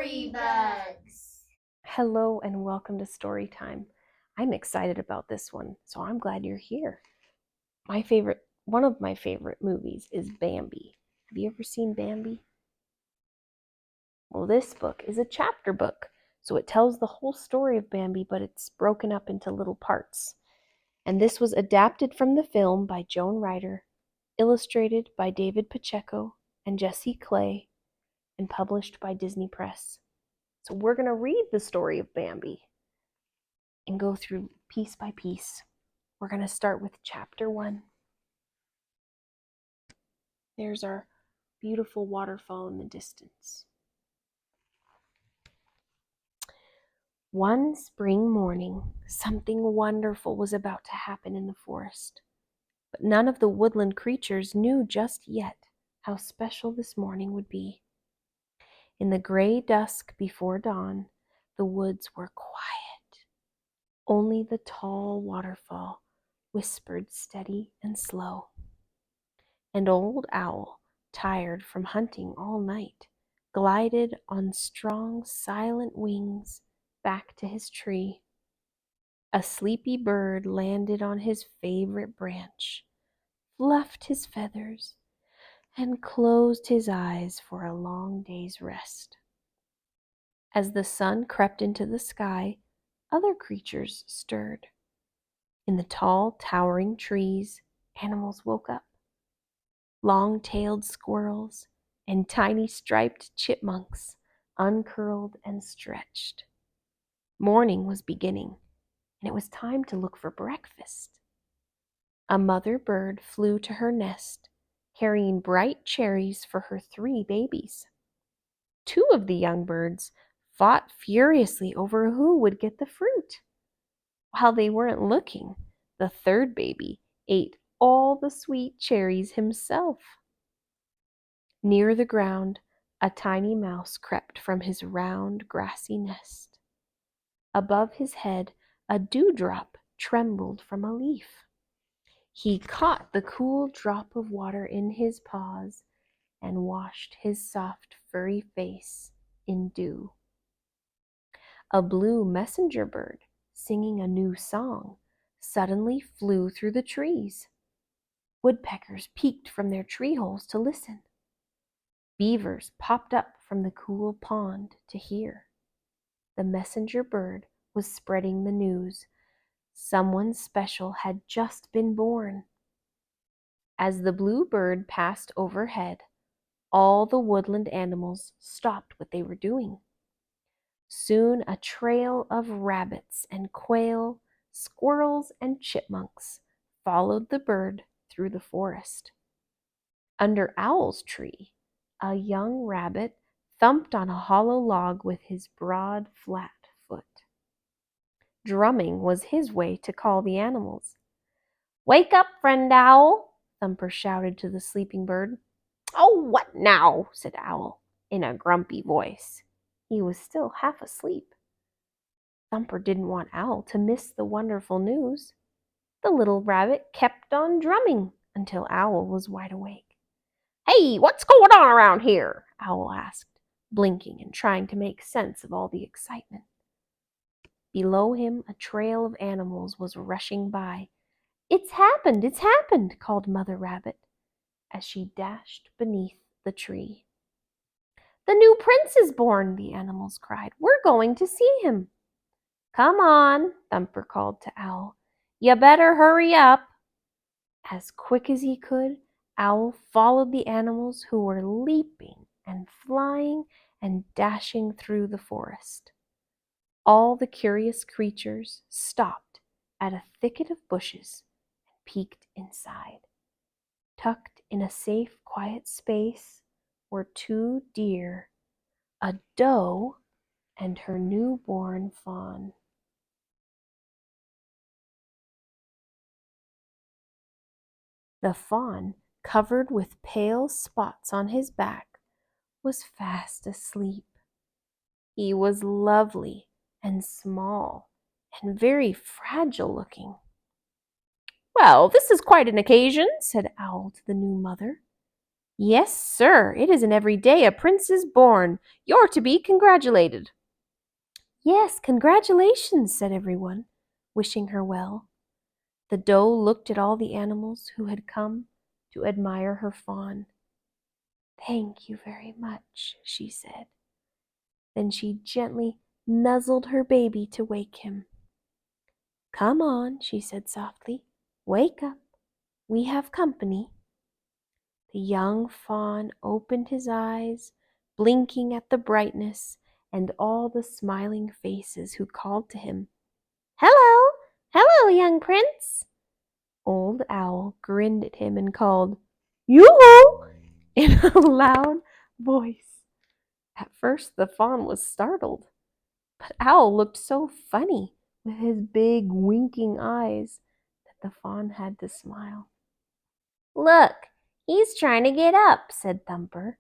Story Bugs. Hello and welcome to Story Time. I'm excited about this one, so I'm glad you're here. One of my favorite movies is Bambi. Have you ever seen Bambi? Well, this book is a chapter book, so it tells the whole story of Bambi, but it's broken up into little parts. And this was adapted from the film by Joan Ryder, illustrated by David Pacheco and Jesse Clay, and published by Disney Press. So we're going to read the story of Bambi and go through piece by piece. We're going to start with chapter 1. There's our beautiful waterfall in the distance. One spring morning, something wonderful was about to happen in the forest. But none of the woodland creatures knew just yet how special this morning would be. In the gray dusk before dawn, the woods were quiet. Only the tall waterfall whispered steady and slow. And Old Owl, tired from hunting all night, glided on strong, silent wings back to his tree. A sleepy bird landed on his favorite branch, fluffed his feathers, and closed his eyes for a long day's rest. As the sun crept into the sky, other creatures stirred. In the tall, towering trees, animals woke up. Long-tailed squirrels and tiny striped chipmunks uncurled and stretched. Morning was beginning, and it was time to look for breakfast. A mother bird flew to her nest, carrying bright cherries for her 3 babies. 2 of the young birds fought furiously over who would get the fruit. While they weren't looking, the 3rd baby ate all the sweet cherries himself. Near the ground, a tiny mouse crept from his round, grassy nest. Above his head, a dewdrop trembled from a leaf. He caught the cool drop of water in his paws and washed his soft, furry face in dew. A blue messenger bird, singing a new song, suddenly flew through the trees. Woodpeckers peeked from their tree holes to listen. Beavers popped up from the cool pond to hear. The messenger bird was spreading the news. Someone special had just been born. As the blue bird passed overhead, all the woodland animals stopped what they were doing. Soon a trail of rabbits and quail, squirrels and chipmunks followed the bird through the forest. Under Owl's tree, a young rabbit thumped on a hollow log with his broad, flat foot. Drumming was his way to call the animals. "Wake up, friend Owl," Thumper shouted to the sleeping bird. "Oh, what now?" said Owl in a grumpy voice. He was still half asleep. Thumper didn't want Owl to miss the wonderful news. The little rabbit kept on drumming until Owl was wide awake. "Hey, what's going on around here?" Owl asked, blinking and trying to make sense of all the excitement. Below him, a trail of animals was rushing by. It's happened," called Mother Rabbit as she dashed beneath the tree. "The new prince is born," the animals cried. "We're going to see him." "Come on," Thumper called to Owl. "You better hurry up." As quick as he could, Owl followed the animals who were leaping and flying and dashing through the forest. All the curious creatures stopped at a thicket of bushes and peeked inside. Tucked in a safe, quiet space were 2 deer, a doe, and her newborn fawn. The fawn, covered with pale spots on his back, was fast asleep. He was lovely and small and very fragile looking. "Well, this is quite an occasion," said Owl to the new mother. Yes, sir, it isn't every day a prince is born. You're to be congratulated. Yes, congratulations, said everyone, wishing her well. The doe looked at all the animals who had come to admire her fawn. Thank you very much, she said. Then she gently nuzzled her baby to wake him. Come on, she said softly. Wake up. We have company. The young fawn opened his eyes, blinking at the brightness and all the smiling faces who called to him. Hello, hello, young prince. Old Owl grinned at him and called, Yoo-hoo! In a loud voice. At first the fawn was startled, but Owl looked so funny with his big winking eyes that the fawn had to smile. Look, he's trying to get up, said Thumper.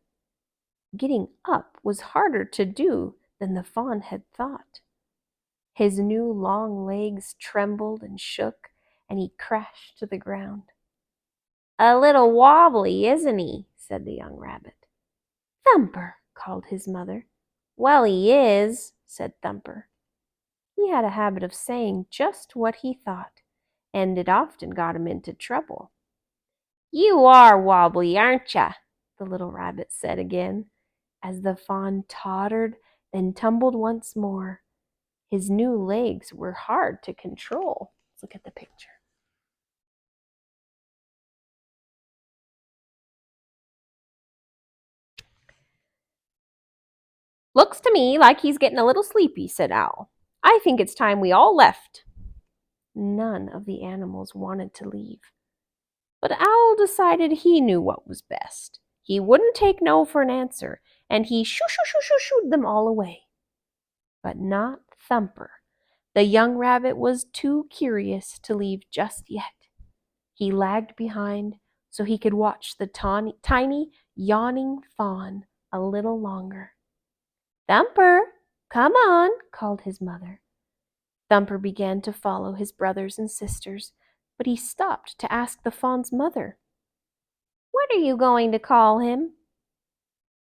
Getting up was harder to do than the fawn had thought. His new long legs trembled and shook, and he crashed to the ground. A little wobbly, isn't he? Said the young rabbit. Thumper, called his mother. Well, he is, said Thumper. He had a habit of saying just what he thought, and it often got him into trouble. You are wobbly, aren't ya? The little rabbit said again, as the fawn tottered, then tumbled once more. His new legs were hard to control. Let's look at the picture. Looks to me like he's getting a little sleepy, said Owl. I think it's time we all left. None of the animals wanted to leave. But Owl decided he knew what was best. He wouldn't take no for an answer, and he shooed them all away. But not Thumper. The young rabbit was too curious to leave just yet. He lagged behind so he could watch the tiny, yawning fawn a little longer. Thumper, come on, called his mother. Thumper began to follow his brothers and sisters, but he stopped to ask the fawn's mother. What are you going to call him?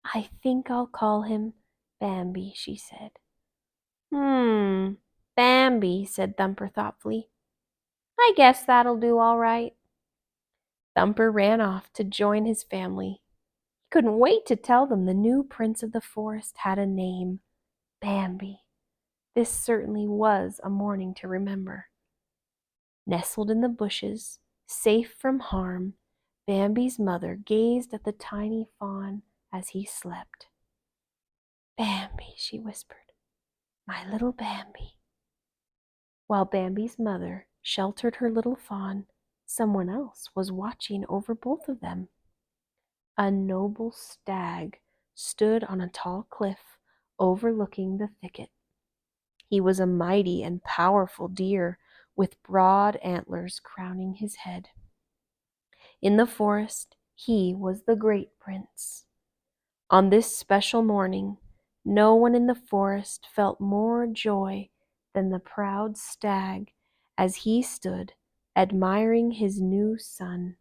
I think I'll call him Bambi, she said. Bambi, said Thumper thoughtfully. I guess that'll do all right. Thumper ran off to join his family. He couldn't wait to tell them the new prince of the forest had a name, Bambi. This certainly was a morning to remember. Nestled in the bushes, safe from harm, Bambi's mother gazed at the tiny fawn as he slept. Bambi, she whispered, my little Bambi. While Bambi's mother sheltered her little fawn, someone else was watching over both of them. A noble stag stood on a tall cliff overlooking the thicket. He was a mighty and powerful deer with broad antlers crowning his head. In the forest, he was the great prince. On this special morning, no one in the forest felt more joy than the proud stag as he stood admiring his new son,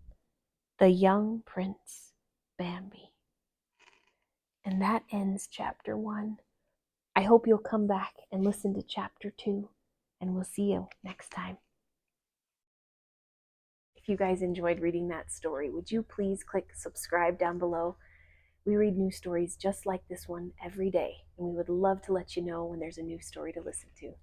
the young prince Bambi. And that ends chapter 1. I hope you'll come back and listen to chapter 2, and we'll see you next time. If you guys enjoyed reading that story, would you please click subscribe down below? We read new stories just like this one every day, and we would love to let you know when there's a new story to listen to.